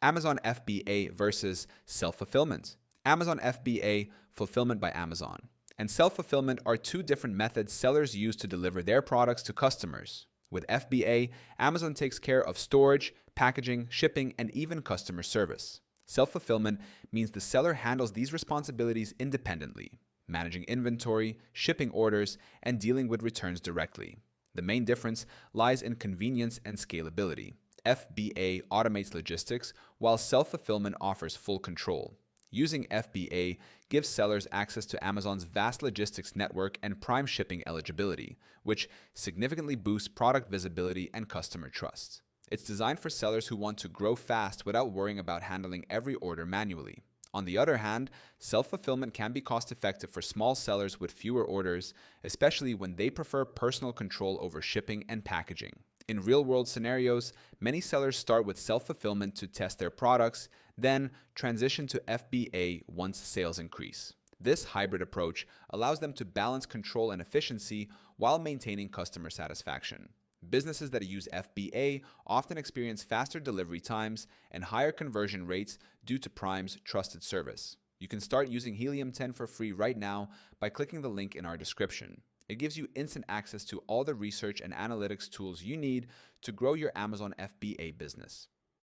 Amazon FBA versus self-fulfillment. Amazon FBA, fulfillment by Amazon, and self-fulfillment are two different methods sellers use to deliver their products to customers. With FBA, Amazon takes care of storage, packaging, shipping, and even customer service. Self-fulfillment means the seller handles these responsibilities independently, managing inventory, shipping orders, and dealing with returns directly. The main difference lies in convenience and scalability. FBA automates logistics, while self-fulfillment offers full control. Using FBA gives sellers access to Amazon's vast logistics network and prime shipping eligibility, which significantly boosts product visibility and customer trust. It's designed for sellers who want to grow fast without worrying about handling every order manually. On the other hand, self-fulfillment can be cost-effective for small sellers with fewer orders, especially when they prefer personal control over shipping and packaging. In real-world scenarios, many sellers start with self-fulfillment to test their products, then transition to FBA once sales increase. This hybrid approach allows them to balance control and efficiency while maintaining customer satisfaction. Businesses that use FBA often experience faster delivery times and higher conversion rates due to Prime's trusted service. You can start using Helium 10 for free right now by clicking the link in our description. It gives you instant access to all the research and analytics tools you need to grow your Amazon FBA business.